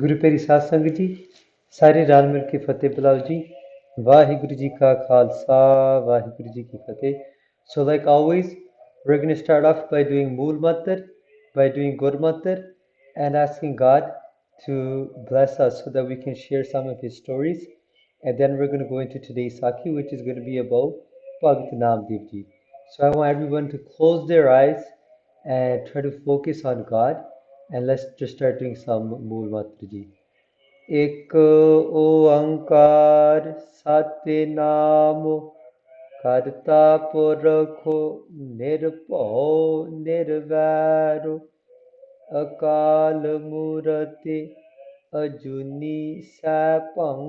ਗੁਰੂ ਪਿਆਰੀ ਸਾਧ ਸੰਗਤ ਜੀ, ਸਾਰੇ ਰਲ ਮਿਲ ਕੇ ਫਤਿਹ ਬੁਲਾਓ ਜੀ। ਵਾਹਿਗੁਰੂ ਜੀ ਕਾ ਖਾਲਸਾ, ਵਾਹਿਗੁਰੂ ਜੀ ਕੀ ਫਤਿਹ। So like always, we're going to start off by doing Mool Mantar, by doing Gur Mantar, and asking God to bless us so that we can share some of His stories. And then we're going to go into today's Sakhi, which is going to be about Bhagat Namdev Ji. So I want everyone to close their eyes and try to focus on God. And let's just start doing some Mool Mantra Ji. ਇੱਕ ਓੰਕਾਰ ਸਤਿਨਾਮ ਕਰਤਾ ਪੁਰਖ ਨਿਰਭਉ ਨਿਰਵੈਰੁ ਅਕਾਲ ਮੂਰਤਿ ਅਜੂਨੀ ਸੈਭੰ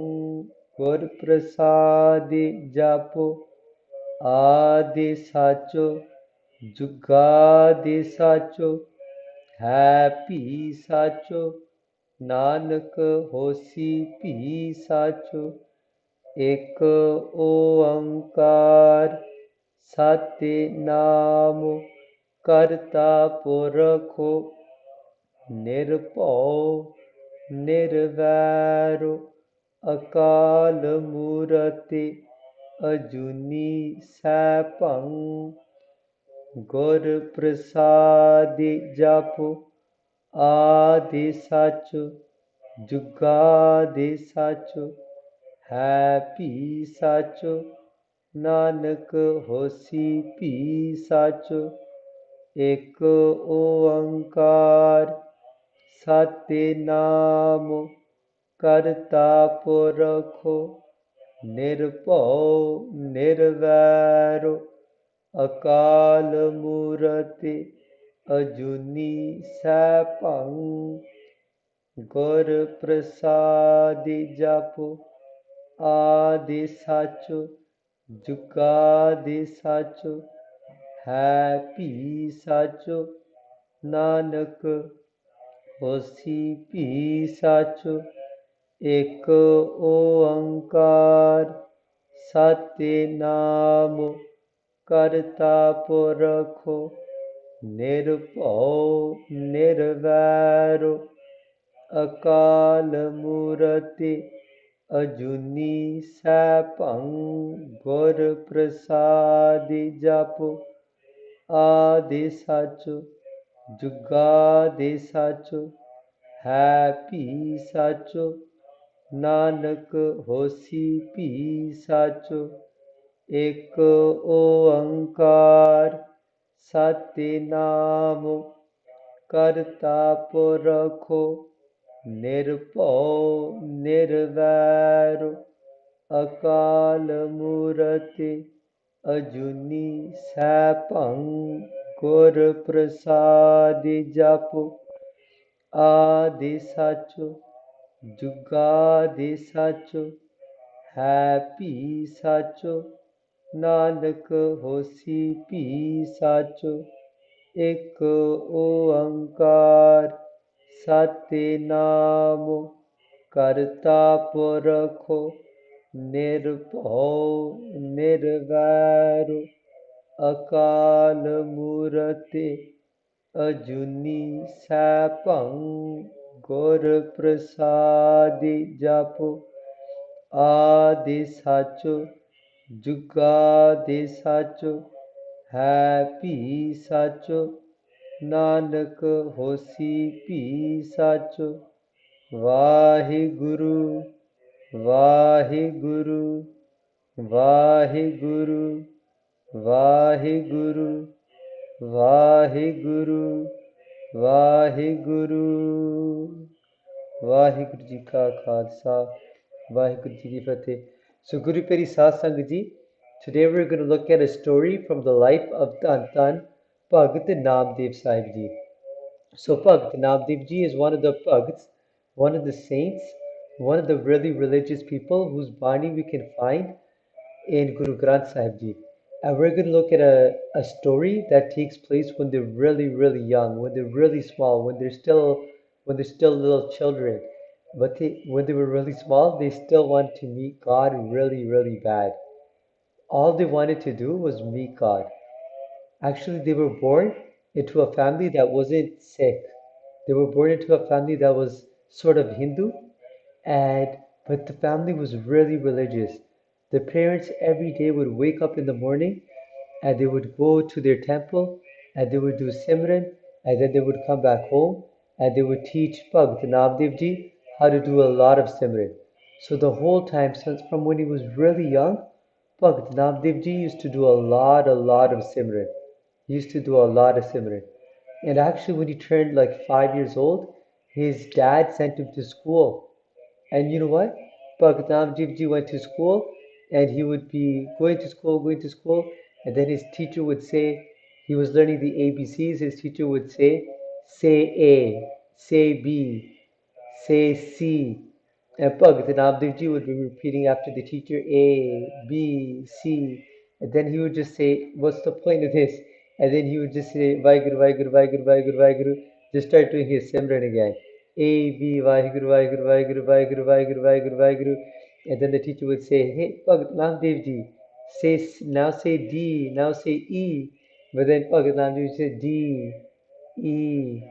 ਗੁਰ ਪ੍ਰਸਾਦਿ ਜਪੁ ਆਦਿ ਸਾਚੋ ਜੁਗਾਦਿ ਸਾਚੋ ਹੈ ਭੀ ਸਾਚੋ ਨਾਨਕ ਹੋਸੀ ਭੀ ਸਾਚੋ ਇੱਕ ਓੰਕਾਰ ਸਤਿਨਾਮ ਕਰਤਾ ਪੁਰਖ ਨਿਰਭਉ ਨਿਰਵੈਰੁ ਅਕਾਲ ਮੂਰਤਿ ਅਜੂਨੀ ਸੈਭੰ ਗੁਰ ਪ੍ਰਸਾਦਿ ਜਪੁ ਆਦਿ ਸਚ ਜੁਗਾਦਿ ਸਚ ਹੈ ਭੀ ਸਚ ਨਾਨਕ ਹੋਸੀ ਭੀ ਸਚ ਇੱਕ ਓੰਕਾਰ ਸਤਿਨਾਮ ਕਰਤਾ ਪੁਰਖ ਨਿਰਭਉ ਨਿਰਵੈਰੁ ਅਕਾਲ ਮੂਰਤਿ ਅਜੂਨੀ ਸੈਭੰ ਗੁਰ ਪ੍ਰਸਾਦਿ ਜਪੁ ਆਦਿ ਸਚ ਜੁਗਾਦਿ ਸਚ ਹੈ ਭੀ ਸਚ ਨਾਨਕ ਹੋਸੀ ਭੀ ਸਚ ਇੱਕ ਓੰਕਾਰ ਸਤਿਨਾਮ ਕਰਤਾ ਪੁਰਖ ਨਿਰਭਉ ਨਿਰਵੈਰੁ ਅਕਾਲ ਮੂਰਤਿ ਅਜੂਨੀ ਸੈਭੰ ਗੁਰ ਪ੍ਰਸਾਦਿ ਜਪੁ ਆਦਿ ਸਚ ਜੁਗਾਦਿ ਸਚ ਹੈ ਭੀ ਸਚ ਨਾਨਕ ਹੋਸੀ ਭੀ ਸਚ ਇੱਕ ਓੰਕਾਰ ਸਤਿਨਾਮ ਕਰਤਾ ਪੁਰਖ ਨਿਰਭਉ ਨਿਰਵੈਰੁ ਅਕਾਲ ਮੂਰਤਿ ਅਜੂਨੀ ਸੈਭੰ ਗੁਰ ਪ੍ਰਸਾਦਿ ਜਪੁ ਆਦਿ ਸਚ ਜੁਗਾਦਿ ਸਚ ਹੈ ਭੀ ਸਚ ਨਾਨਕ ਹੋਸੀ ਭੀ ਸਚ ਇੱਕ ਓੰਕਾਰ ਸਤਿਨਾਮ ਕਰਤਾ ਪੁਰਖ ਨਿਰਭਉ ਨਿਰਵੈਰੁ ਅਕਾਲ ਮੂਰਤਿ ਅਜੂਨੀ ਸੈਭੰ ਗੁਰ ਪ੍ਰਸਾਦਿ ਜਪੁ ਆਦਿ ਸਚ ਜੁਗਾਦਿ ਸਚ ਹੈ ਭੀ ਸਚ ਨਾਨਕ ਹੋਸੀ ਭੀ ਸਚ ਵਾਹਿਗੁਰੂ ਵਾਹਿਗੁਰੂ ਵਾਹਿਗੁਰੂ ਵਾਹਿਗੁਰੂ ਵਾਹਿਗੁਰੂ ਵਾਹਿਗੁਰੂ ਵਾਹਿਗੁਰੂ ਜੀ ਕਾ ਖਾਲਸਾ ਵਾਹਿਗੁਰੂ ਜੀ ਕੀ ਫਤਿਹ So Guru Piyaree Sangat Ji, today we're going to look at a story from the life of Dhan Bhagat Namdev Sahib Ji. So Bhagat Namdev Ji is one of the Bhagats, one of the saints, one of the really religious people whose Bani we can find in Guru Granth Sahib Ji. And we're going to look at a story that takes place when they're really, really young, when they're really small, when they're still little children. But when they were really small, they still wanted to meet God really, really bad. All they wanted to do was meet God. Actually, they were born into a family that wasn't sick. They were born into a family that was sort of Hindu, and but the family was really religious. The parents every day would wake up in the morning and they would go to their temple and they would do Simran and then they would come back home and they would teach Bhagat Namdev Ji how to do a lot of Simran. So the whole time, since from when he was really young, Bhagat Namdev Ji used to do a lot of Simran. He used to do a lot of Simran. And actually, when he turned like 5 years old, his dad sent him to school. And you know what? Bhagat Namdev Ji went to school and he would be going to school, and then his teacher would say, he was learning the ABCs, his teacher would say A, say B, say C. And Bhagat Namdev would be repeating after the teacher A, B, C. And then he would just say, what's the point of this? And then he would just say, Vaheguru, Vaheguru, Vaheguru, Vaheguru, Vaheguru. Just start doing his Simran again. A, B, Vaheguru, Vaheguru, Vaheguru, Vaheguru, Vaheguru, Vaheguru, Vaheguru. And then the teacher would say, hey, Bhagat Namdev Ji, now say D, now say E. But then Bhagat Namdev would say D, E,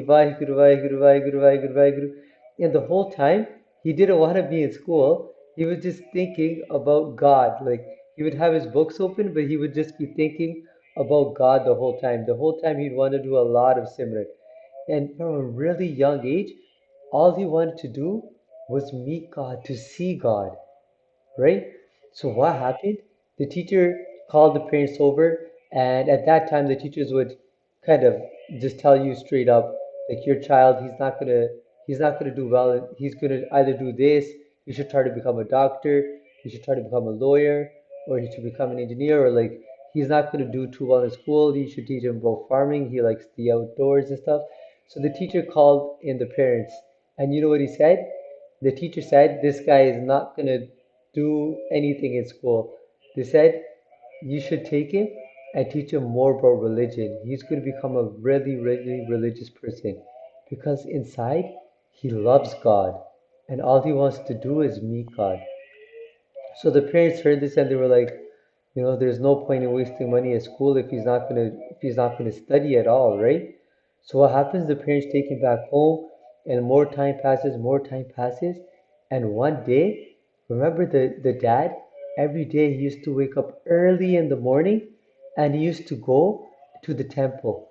Vaheguru, Vaheguru, Vaheguru, Vaheguru, Vaheguru. And the whole time, he didn't want to be in school. He was just thinking about God. Like, he would have his books open, but he would just be thinking about God the whole time. The whole time, he'd want to do a lot of Simran. And from a really young age, all he wanted to do was meet God, to see God, right? So what happened? The teacher called the parents over, and at that time, the teachers would kind of just tell you straight up, like your child, he's not gonna do well. He's gonna either do this. You should try to become a doctor. You should try to become a lawyer, or he should become an engineer, or like he's not gonna do too well in school. You should teach him about farming. He likes the outdoors and stuff. So the teacher called in the parents, and you know what he said? The teacher said, this guy is not gonna do anything in school. They said, you should take him and teach him more about religion. He's going to become a really, really religious person because inside he loves God and all he wants to do is meet God. So the parents heard this and they were like, there's no point in wasting money at school if he's not gonna study at all, right? So what happens? The parents take him back home, and more time passes, and one day, remember the dad? Every day he used to wake up early in the morning, and he used to go to the temple.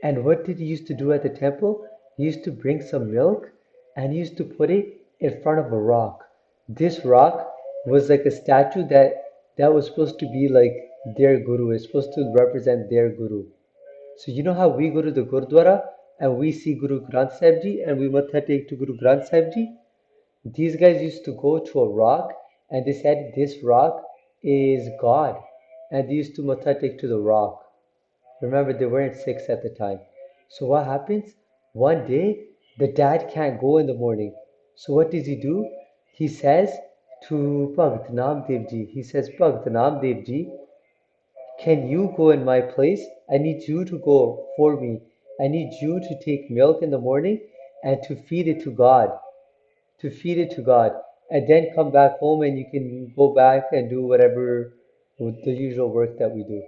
And what did he used to do at the temple? He used to bring some milk and he used to put it in front of a rock. This rock was like a statue that was supposed to be like their guru. It's supposed to represent their guru. So you know how we go to the Gurdwara and we see Guru Granth Sahib Ji and we matha take to Guru Granth Sahib Ji? These guys used to go to a rock and they said this rock is God. And they used to matha take to the rock. Remember, they weren't six at the time. So what happens? One day, the dad can't go in the morning. So what does he do? He says to Bhagat Namdev Ji, he says, Bhagat Namdev Ji, can you go in my place? I need you to go for me. I need you to take milk in the morning and to feed it to God, to feed it to God, and then come back home and you can go back and do whatever the usual work that we do.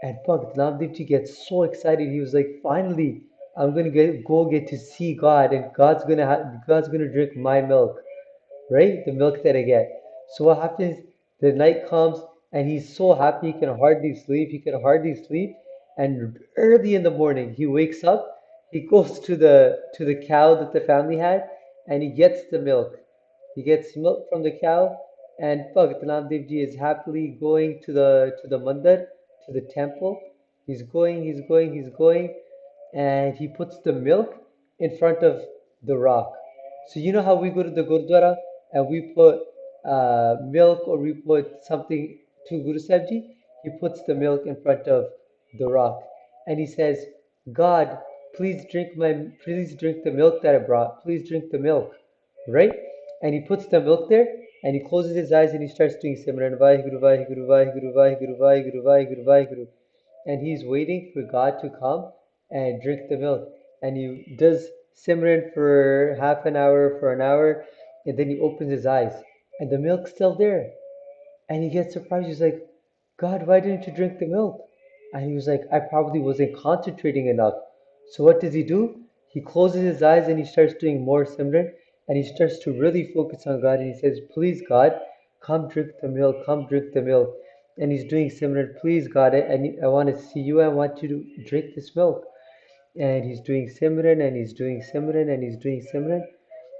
And Bhagat Namdev gets so excited. He was like, finally, I'm gonna get to see God, and God's gonna drink my milk, right? The milk that I get. So what happens? The night comes, and he's so happy he can hardly sleep. He can hardly sleep, and early in the morning he wakes up. He goes to the cow that the family had, and he gets the milk. He gets milk from the cow, and Bhagat Namdev Ji is happily going to the mandir, to the temple. He's going, and he puts the milk in front of the rock. So you know how we go to the Gurdwara and we put milk or we put something to Guru Sahib Ji? He puts the milk in front of the rock, and he says, God, please drink the milk that I brought. Please drink the milk, right? And he puts the milk there, and he closes his eyes and he starts doing Simran, Vaheguru, Vaheguru, Vaheguru, Vaheguru, Vaheguru, Vaheguru, Vaheguru, and he's waiting for God to come and drink the milk. And he does Simran for half an hour, for an hour, and then he opens his eyes, and the milk's still there. And he gets surprised. He's like, God, why didn't you drink the milk? And he was like, I probably wasn't concentrating enough. So what does he do? He closes his eyes and he starts doing more Simran, and he starts to really focus on God, and he says, please God, come drink the milk, come drink the milk. And he's doing Simran, please God, I want to see you, I want you to drink this milk. And he's doing Simran and he's doing Simran and he's doing Simran.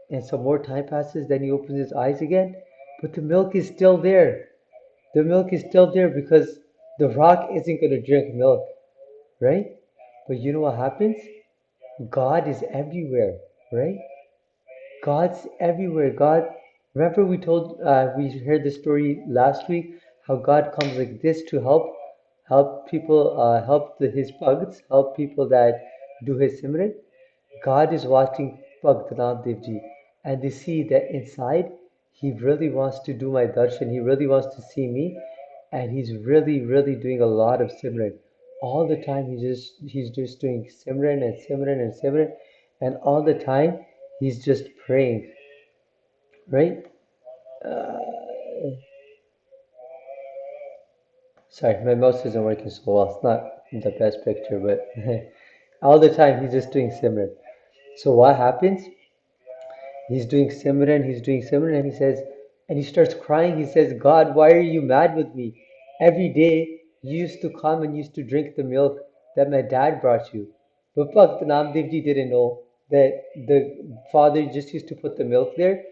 And some more time passes, then he opens his eyes again, but the milk is still there. The milk is still there because the rock isn't going to drink milk, right? But you know what happens? God is everywhere, right? God's everywhere. God, remember we heard the story last week how God comes like this to help people, his bhagats, help people that do his simran. God is watching Bhagat Namdev Ji, and they see that inside he really wants to do my darshan. He really wants to see me, and he's really, really doing a lot of Simran. All the time he's just doing Simran and Simran and Simran, and all the time he's just praying, right? Uh, Sorry, my mouse isn't working so well. It's not the best picture, but all the time he's just doing Simran. So what happens? He's doing Simran, and he says, and he starts crying. He says, God, why are you mad with me? Every day you used to come and used to drink the milk that my dad brought you. But Bhakt Namdev ji didn't know that the father just used to put the milk there,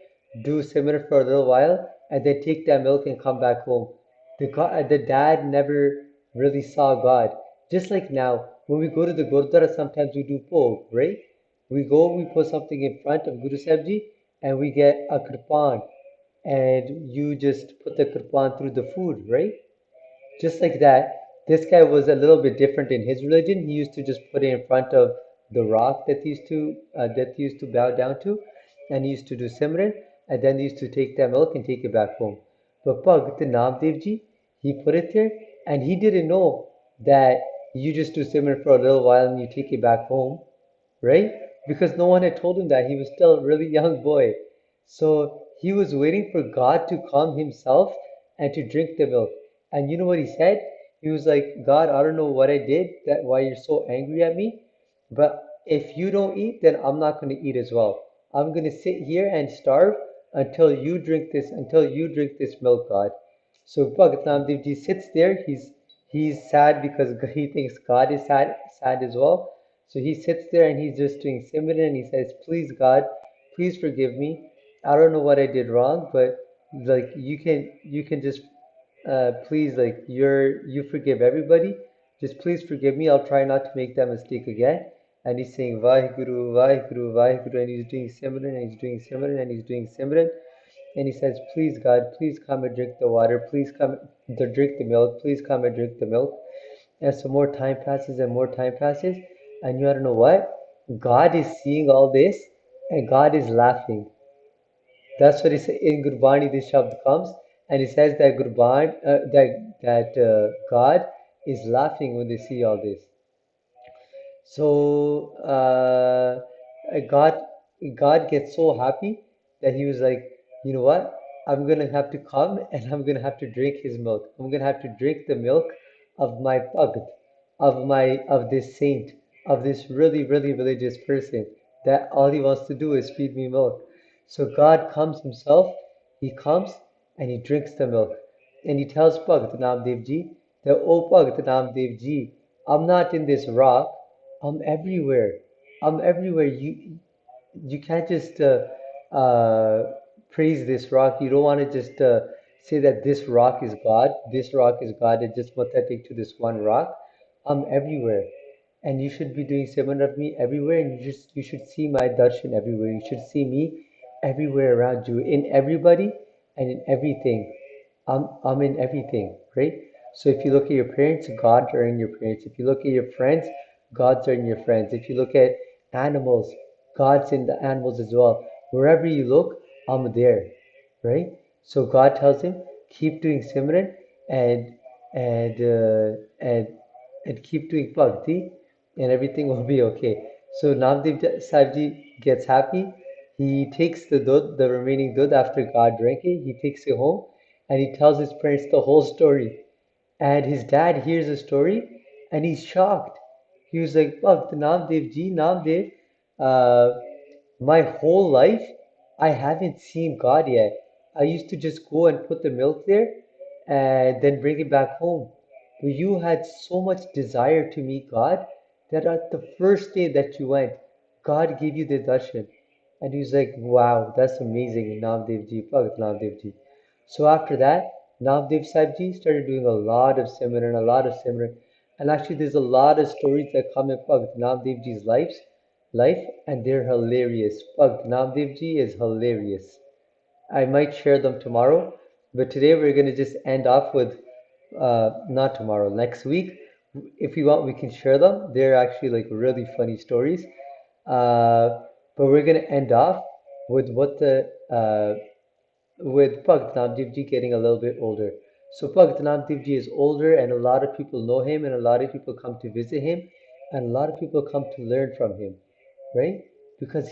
do Simran for a little while, and then take that milk and come back home. The dad never really saw God. Just like now, when we go to the Gurdwara, sometimes we do Bhog, right? We put something in front of Guru Sahib Ji, and we get a kirpan, and you just put the kirpan through the food, right? Just like that, this guy was a little bit different in his religion. He used to just put it in front of the rock that he used to bow down to, and he used to do Simran, and then he used to take that milk and take it back home. But Bhagat Namdev Ji, he put it there, and he didn't know that you just do Simran for a little while and you take it back home, right? Because no one had told him that. He was still a really young boy. So he was waiting for God to come himself and to drink the milk. And you know what he said? He was like, God, I don't know what I did, that why you're so angry at me, but if you don't eat, then I'm not going to eat as well. I'm going to sit here and starve until you drink this milk, God. So Bhagat Namdev Ji sits there. He's sad because he thinks God is sad as well. So he sits there and he's just doing Simran and he says, please God, please forgive me. I don't know what I did wrong, but like you can just please like you forgive everybody. Just please forgive me. I'll try not to make that mistake again. And he's saying Vaheguru, Vaheguru, Vaheguru, and he's doing Simran and he's doing Simran and he's doing Simran. And he says, please God, please come and drink the water. Please come to drink the milk. Please come and drink the milk. And some more time passes and more time passes. And you want to know what? God is seeing all this and God is laughing. That's what he said in Gurbani. This shabd comes and he says that God is laughing when they see all this. So God gets so happy that he was like, you know what? I'm gonna have to come and I'm gonna have to drink his milk. I'm gonna have to drink the milk of my Bhagat, of this saint, of this really, really religious person that all he wants to do is feed me milk. So God comes himself, he comes and he drinks the milk. And he tells Bhagat Namdev Ji that, oh Bhagat Namdev Ji, I'm not in this rock, I'm everywhere. I'm everywhere. You can't just praise this rock. You don't want to just say that this rock is God. This rock is God, and just pathetic to this one rock. I'm everywhere, and you should be doing seven of me everywhere, and you should see my darshan everywhere. You should see me everywhere around you, in everybody and in everything. I'm in everything, right? So if you look at your parents, God are in your parents. If you look at your friends, God's are in your friends. If you look at animals, God's in the animals as well. Wherever you look, I'm there, right? So God tells him, keep doing Simran and and uh, and and keep doing bhakti, and everything will be okay. So Namdev Sahib Ji gets happy. He takes the remaining dud after God drank it. He takes it home and he tells his parents the whole story. And his dad hears the story and he's shocked. He was like, Bhakt Namdev Ji, Namdev, Uh, my whole life, I haven't seen God yet. I used to just go and put the milk there and then bring it back home. But you had so much desire to meet God that at the first day that you went, God gave you the darshan. And he was like, wow, that's amazing, Namdev Ji, Bhagat Namdev Ji. So after that, Namdev Sahib Ji started doing a lot of Simran, a lot of Simran. And actually, there's a lot of stories that come in Bhagat Namdev Ji's life, and they're hilarious. Bhagat Namdev Ji is hilarious. I might share them tomorrow, but today we're going to just end off with, not tomorrow, next week. If you want, we can share them. They're actually like really funny stories. Uh, but we're going to end off with with Bhagat Namdev Ji getting a little bit older. So Bhagat Namdev Ji is older, and a lot of people know him, and a lot of people come to visit him, and a lot of people come to learn from him, right? Because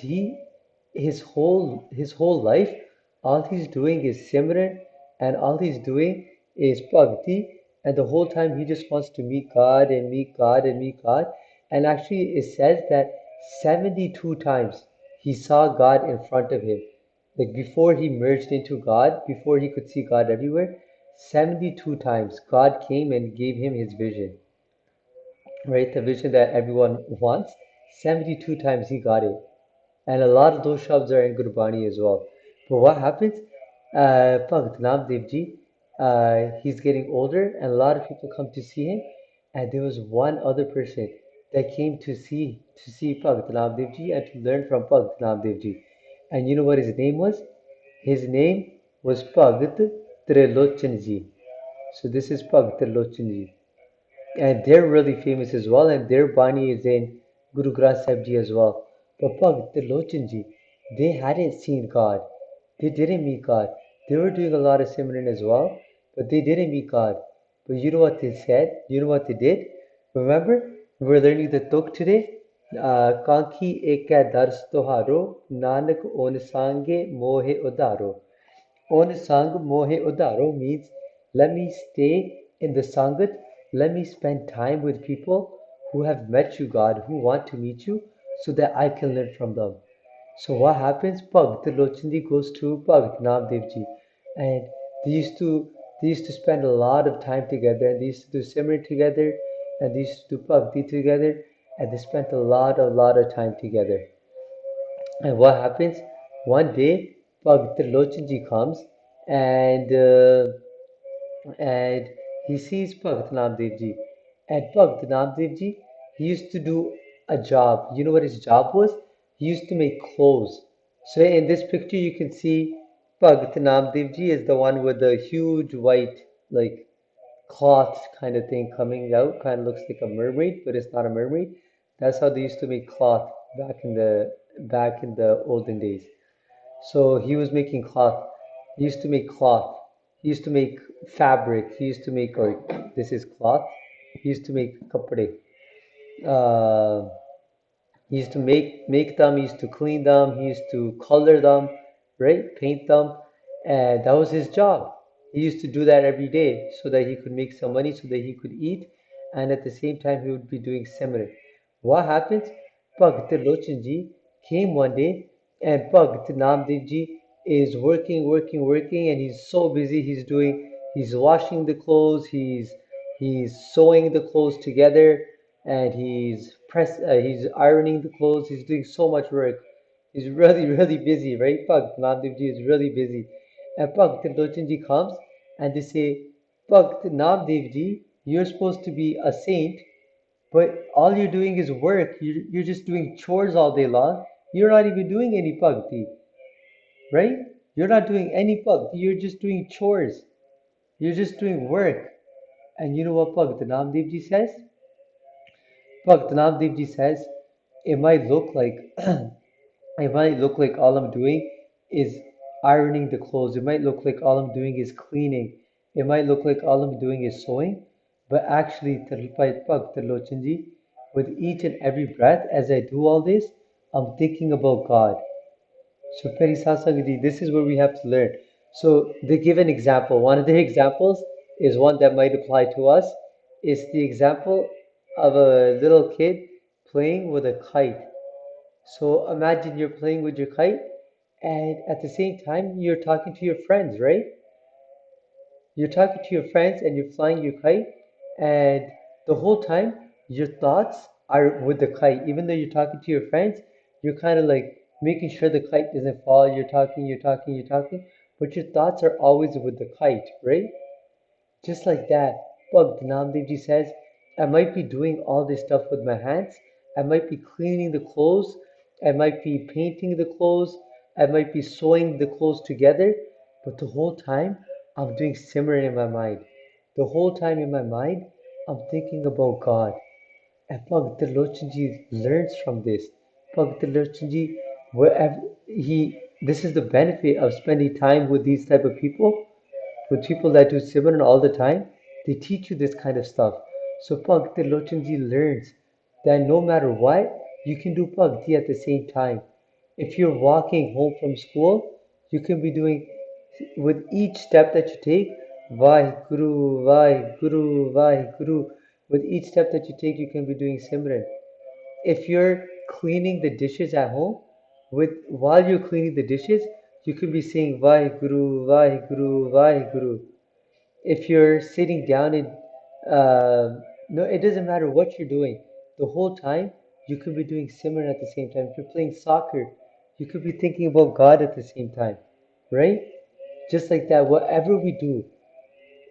his whole life, all he's doing is Simran, and all he's doing is Bhakti, and the whole time he just wants to meet God and meet God and meet God. And actually, it says that 72 times he saw God in front of him. Like before he merged into God, before he could see God everywhere, 72 times God came and gave him his vision, right? The vision that everyone wants. 72 times he got it. And a lot of those shabds are in Gurbani as well. But what happens? Bhagat Namdev Ji, he's getting older, and a lot of people come to see him. And there was one other person that came to see Bhagat Namdev Ji and to learn from Bhagat Namdev Ji. And you know what his name was? His name was Bhagat Trilochan Ji. So this is Bhagat Trilochan Ji, and they're really famous as well, and their Bani is in Guru Granth Sahib Ji as well. But Bhagat Trilochan Ji, they hadn't seen God. They didn't meet God. They were doing a lot of Simran as well, but they didn't meet God. But you know what they said? You know what they did? Remember, we're learning the Tuk today. Kanki eka dars toharo, Nanak on sange mohe udaro. On Sang Mohe Udaro means let me stay in the Sangat, let me spend time with people who have met you, God, who want to meet you, so that I can learn from them. So what happens? Bhagat Lochandi goes to Bhagat Namdev Ji, and they used to they used to spend a lot of time together, and they used to do Simran together, and they used to do Bhakti together, and they spent a lot of time together. And what happens? One day, Bhagat Trilochan Ji comes and he sees Bhagat Namdev Ji. And Bhagat Namdev Ji, he used to do a job. You know what his job was? He used to make clothes. So in this picture, you can see Bhagat Namdev Ji is the one with the huge white, like cloth kind of thing coming out. Kind of looks like a mermaid, but it's not a mermaid. That's how they used to make cloth back in the olden days. So he was making cloth. He used to make cloth. He used to make fabric. He used to make like this is cloth. He used to make kapde. Uh, he used to make them, he used to clean them, he used to color them, right? Paint them. And that was his job. He used to do that every day so that he could make some money so that he could eat. And at the same time, he would be doing Simran. What happens? Bhagat Lochan Ji came one day, and Bhagat Namdev Ji is working, working, working, and he's so busy. He's washing the clothes, he's sewing the clothes together, and he's ironing the clothes. He's doing so much work. He's really, really busy, right? Bhagat Namdev Ji is really busy. And Bhagat Lochan Ji comes and they say, Bhagat Namdev Ji, you're supposed to be a saint, but all you're doing is work. You're just doing chores all day long. You're not even doing any bhakti, right? You're not doing any bhakti. You're just doing chores. You're just doing work. And you know what Bhagavad Namdev Ji says? Bhagavad Namdev Ji says, it might look like it might look like all I'm doing is ironing the clothes. It might look like all I'm doing is cleaning. It might look like all I'm doing is sewing. But actually, Bhagavad Trilochan Ji, with each and every breath, as I do all this, I'm thinking about God. So, Peri Sasangji, this is where we have to learn. So, they give an example. One of the examples is one that might apply to us. It's the example of a little kid playing with a kite. So imagine you're playing with your kite, and at the same time, you're talking to your friends, right? You're talking to your friends and you're flying your kite, and the whole time your thoughts are with the kite. Even though you're talking to your friends, you're kind of like making sure the kite doesn't fall. You're talking, but your thoughts are always with the kite, right? Just like that. Bhagat Namdev ji says, I might be doing all this stuff with my hands. I might be cleaning the clothes. I might be painting the clothes. I might be sewing the clothes together. But the whole time, I'm doing Simran in my mind. The whole time in my mind, I'm thinking about God. And Bhagat Trilochan Ji learns from this. Bhagat Trilochan Ji, wherever this is the benefit of spending time with these type of people, with people that do Simran all the time. They teach you this kind of stuff. So Bhakti Lochanji learns that no matter what, you can do Bhakti at the same time. If you're walking home from school, you can be doing, with each step that you take, Vaheguru, Vaheguru, Vaheguru. With each step that you take, you can be doing Simran. If you're cleaning the dishes at home, while you're cleaning the dishes, you can be saying Vaheguru, Vaheguru, Vaheguru. If you're sitting down and no, it doesn't matter what you're doing. The whole time you could be doing Simran at the same time. If you're playing soccer, you could be thinking about God at the same time, right? Just like that, whatever we do,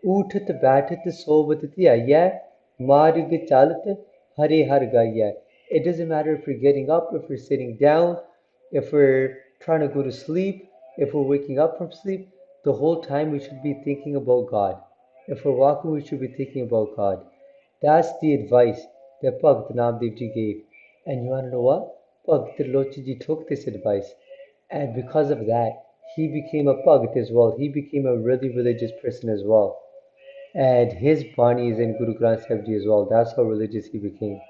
ऊठत बैठत सोवत धियाया मार्ग चालत हरे हर गाया. It doesn't matter if we're getting up, if we're sitting down, if we're trying to go to sleep, if we're waking up from sleep, the whole time we should be thinking about God. If we're walking, we should be thinking about God. That's the advice that Bhagat Namdev Ji gave. And you want to know what? Bhagat Trilochan Ji took this advice. And because of that, he became a Bhagat as well. He became a really religious person as well. And his Bani is in Guru Granth Sahib Ji as well. That's how religious he became.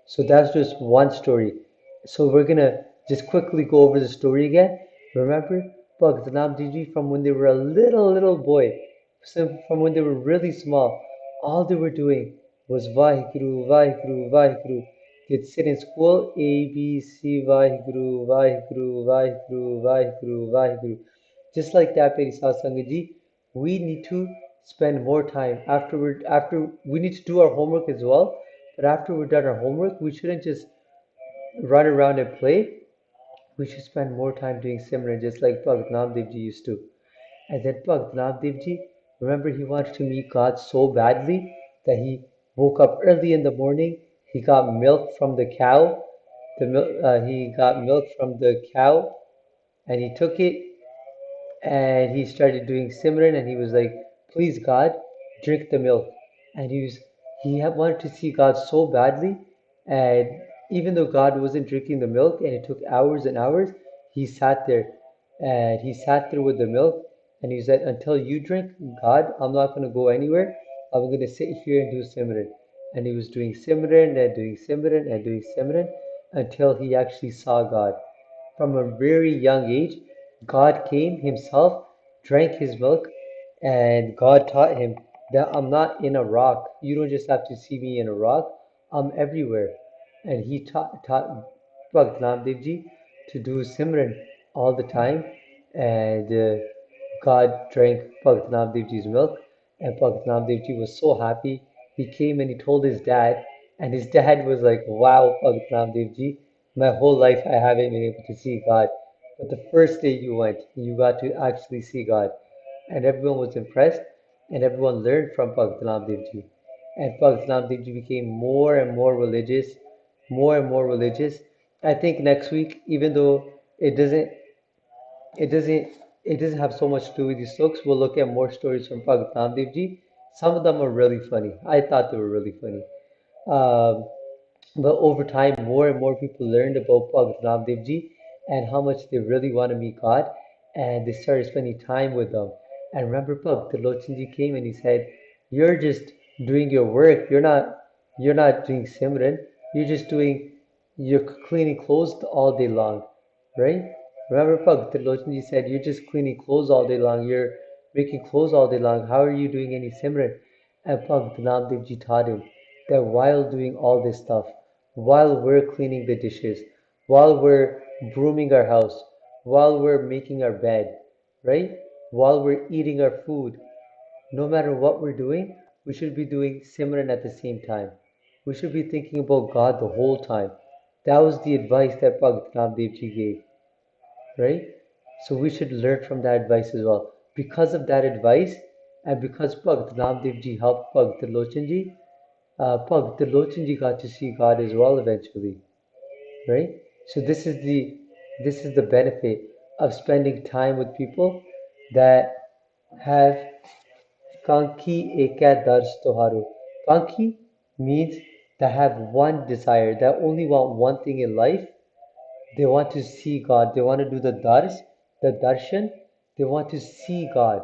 So that's just one story. So we're gonna just quickly go over the story again. Remember, Bhagat Namdev Ji from when they were a little boy, from when they were really small, all they were doing was Vaheguru, Vaheguru, Vaheguru. They'd sit in school, A, B, C, Vaheguru, Vaheguru, Vaheguru, Vaheguru, Vaheguru. Just like that, Piyaree Sangat Ji, we need to spend more time after we need to do our homework as well. But after we've done our homework, we shouldn't just run around and play. We should spend more time doing Simran, just like Bhagat Namdev Ji used to. And then Bhagat Namdev Ji, remember he wanted to meet God so badly that he woke up early in the morning. He got milk from the cow. He got milk from the cow, and he took it and he started doing Simran, and he was like, please God, drink the milk. And wanted to see God so badly, and even though God wasn't drinking the milk and it took hours and hours, he sat there, and he sat there with the milk, and he said, until you drink, God, I'm not going to go anywhere. I'm going to sit here and do Simran. And he was doing Simran and doing Simran and doing Simran until he actually saw God. From a very young age, God came himself, drank his milk, and God taught him that I'm not in a rock. You don't just have to see me in a rock, I'm everywhere. And he taught Bhagat Namdev Ji to do Simran all the time. And God drank Bhagat Namdev Ji's milk, and Bhagat Namdev Ji was so happy. He came and he told his dad, and his dad was like, wow, Bhagat Namdev Ji, my whole life I haven't been able to see God. But the first day you went, you got to actually see God. And everyone was impressed, and everyone learned from Bhagat Namdev Ji. And Bhagat Namdev Ji became more and more religious, more and more religious. I think next week, even though it doesn't it doesn't it doesn't have so much to do with these books. We'll look at more stories from Bhagat Namdev Ji. Some of them are really funny. I thought they were really funny. Um, but over time, more and more people learned about Bhagat Namdev Ji and how much they really want to meet God, and they started spending time with them. And remember, Bhagat Trilochan Ji came and he said, "You're just doing your work. You're not doing Simran. You're cleaning clothes all day long, right?" Remember, Bhagat Trilochan Ji said, "You're just cleaning clothes all day long. You're making clothes all day long. How are you doing any Simran?" And Bhagat Namdev Ji taught him that while doing all this stuff, while we're cleaning the dishes, while we're brooming our house, while we're making our bed, right? While we're eating our food, no matter what we're doing, we should be doing Simran at the same time. We should be thinking about God the whole time. That was the advice that Bhagat Namdev ji gave, right? So we should learn from that advice as well. Because of that advice, and because Bhagat Namdev ji helped Bhagat Trilochan ji, Bhagat Trilochan ji got to see God as well eventually, right? So this is the benefit of spending time with people that have Kanki Eka Dars Toharu. Kanki means that have one desire, that only want one thing in life. They want to see God. They want to do the dars, the darshan. They want to see God.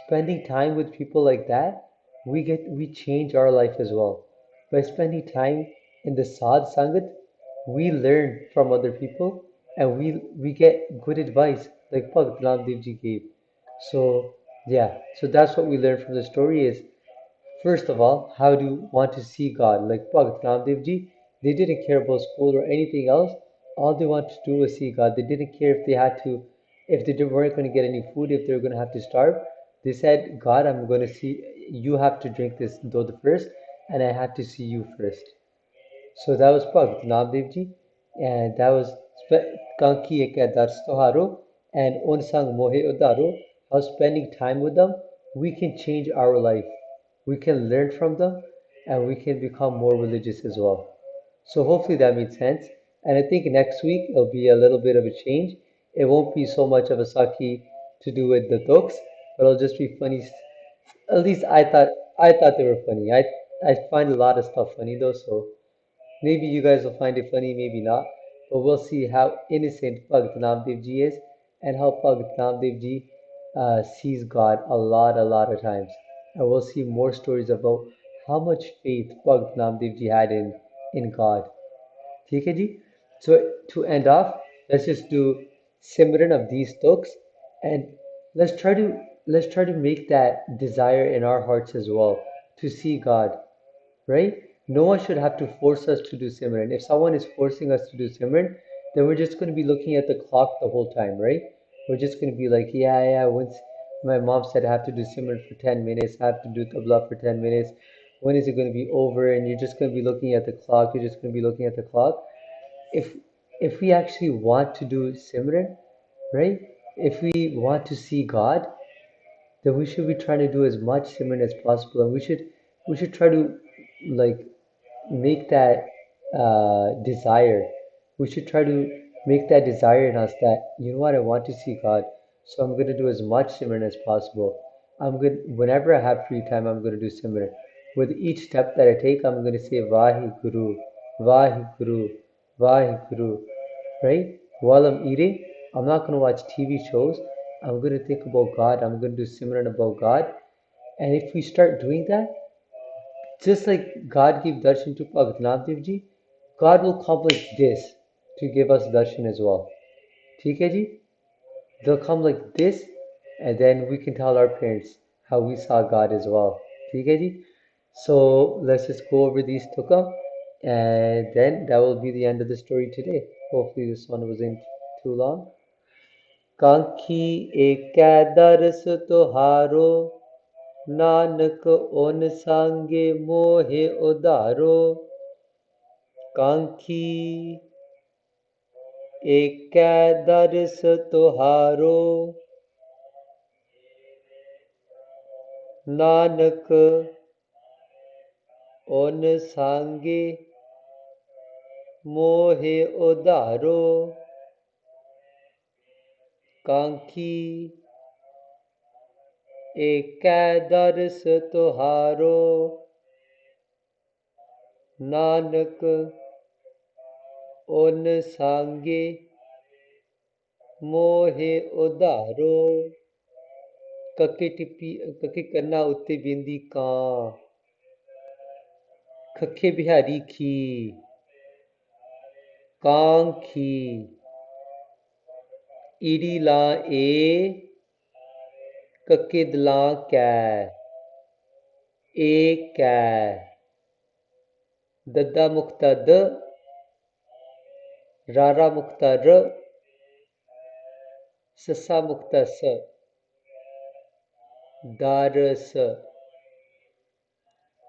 Spending time with people like that, we change our life as well. By spending time in the sadh sangat, we learn from other people and we get good advice like Bhagat Namdev ji gave. So yeah, so that's what we learn from the story is first of all, how do you want to see God? Like Bhagat Namdev ji, they didn't care about school or anything else. All they wanted to do was see God. They didn't care if they had to, if they weren't going to get any food, if they were going to have to starve. They said, God, I'm going to see, you have to drink this dodh first, and I have to see you first. So that was Bhagat Namdev ji, and that was Kanki Eka Dars Toharo and Onsang Mohe Udaro. How spending time with them, we can change our life. We can learn from them, and we can become more religious as well. So hopefully that made sense. And I think next week it'll be a little bit of a change. It won't be so much of a Sakhi to do with the dogs, but it'll just be funny. At least I thought they were funny. I find a lot of stuff funny though, so maybe you guys will find it funny, maybe not. But we'll see how innocent Bhagat Namdev ji is and how Bhagat Namdev ji sees God a lot of times. And we'll see more stories about how much faith Bhagat Namdev ji had in God. ठीक है जी? So to end off, let's just do Simran of these talks and let's try to let's try to make that desire in our hearts as well to see God, right? No one should have to force us to do Simran. If someone is forcing us to do Simran, then we're just going to be looking at the clock the whole time, right? We're just going to be like, yeah, once my mom said I have to do Simran for 10 minutes, I have to do Tabla for 10 minutes. When is it going to be over? And you're just going to be looking at the clock. You're just going to be looking at the clock. If if we actually want to do Simran, right? If we want to see God, then we should be trying to do as much Simran as possible, and we should try to like make that desire. We should try to make that desire in us that you know what I want to see God, so I'm going to do as much Simran as possible. I'm going whenever I have free time, I'm going to do Simran. With each step that I take, I'm going to say Vahi Guru, Vahi Guru, Vahi Guru, right? While I'm eating, I'm not going to watch TV shows. I'm going to think about God. I'm going to do Simran about God. And if we start doing that, just like God gave darshan to Bhagat Namdev ji, God will come like this to give us darshan as well. ठीक है जी? They'll come like this, and then we can tell our parents how we saw God as well. ठीक है जी? So let's just go over these tukka, and then that will be the end of the story today. Hopefully this one wasn't too long. कांखी एकै दरस तुहारो Nanak own सांगे मोहे उदारो कांखी एकै दरस तुहारो Nanak own सांगे मोहे उदारो कांखी एकै दरस तुहारो नानक ओन सांगे मोहे उदारो कके टिप्पी कके कन्ना उत्ते बिंदी कां खखे बिहारी खी कां खी ईड़ी लां ए कके दलां कै ए कै दद्दा मुक्ता द रारा मुक्ता र, ससा मुक्ता स, दारस,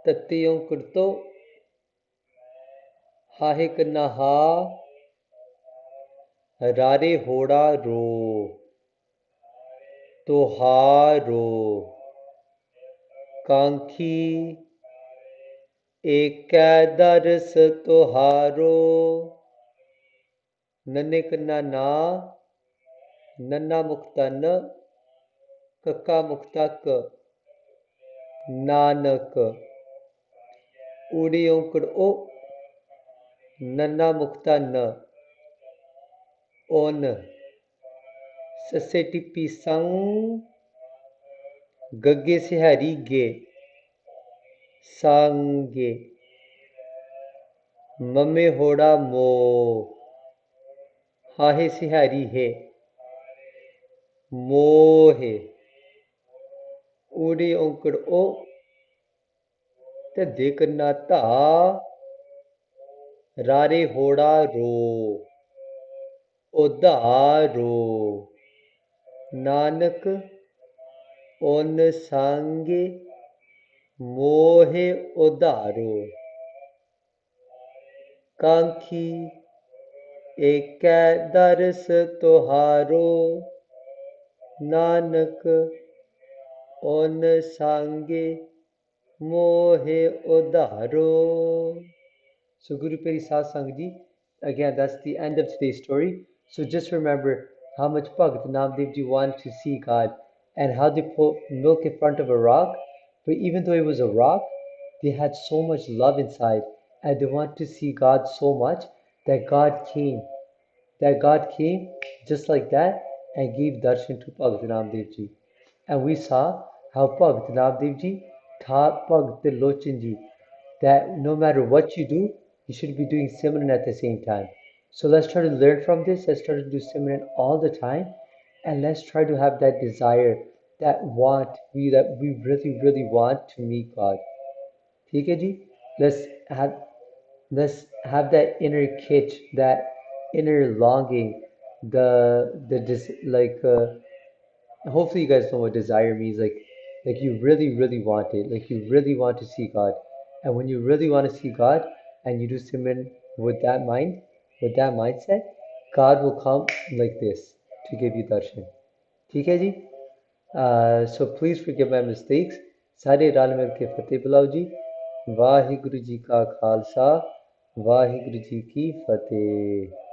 तत्तियों कुर्तो, हाहे कन्ना हा, रारे होड़ा रो, तोहारो, कांखी एक दरस तोहारो, नन्हे कन्ना ना, नन्ना मुक्ता न, कक्का मुक्ता क, नानक, ऊड़ी औंकड़ ओ, नन्ना मुक्ता न, ओन, ससे टिप्पी संग, गग्गे सिहारी गे, सांगे, मम्मे होड़ा मो, हाहे सिहारी हे, मोहे, ऊड़ी औंकड़ ओ, धद्दे कन्ना धा, रारे होड़ा रो, ओधारो, नानक, ओन सांगे, मोहे ओधारो, कांखी एक दरस तोहारो, Nanak, own Sange, mohe odharo. So Guru Piri Satsang Ji, again that's the end of today's story. So just remember how much Bhagat Namdev Ji wanted to see God and how they put milk in front of a rock. But even though it was a rock, they had so much love inside and they wanted to see God so much that God came. That God came just like that and gave darshan to Bhagat Namdev Ji. And we saw how Bhagat Namdev Ji taught Bhagat Trilochan Ji that no matter what you do, you should be doing Simran at the same time. So let's try to learn from this. Let's try to do Simran all the time. And let's try to have that desire, that we really, really want to meet God. ठीक है जी? Let's have let's have that inner kitch, that inner longing, hopefully you guys know what desire means, like you really really want it, like you really want to see God. And when you really want to see God and you do Simran with that mind, with that mindset, God will come like this to give you darshan. ठीक है जी? So please forgive my mistakes. ਸਾਰੇ ਰਲ ਮਿਲ ਕੇ ਫਤਿਹ ਬੁਲਾਓ ਜੀ। ਵਾਹਿਗੁਰੂ ਜੀ ਕਾ ਖਾਲਸਾ, ਵਾਹਿਗੁਰੂ ਜੀ ਕੀ ਫਤਿਹ।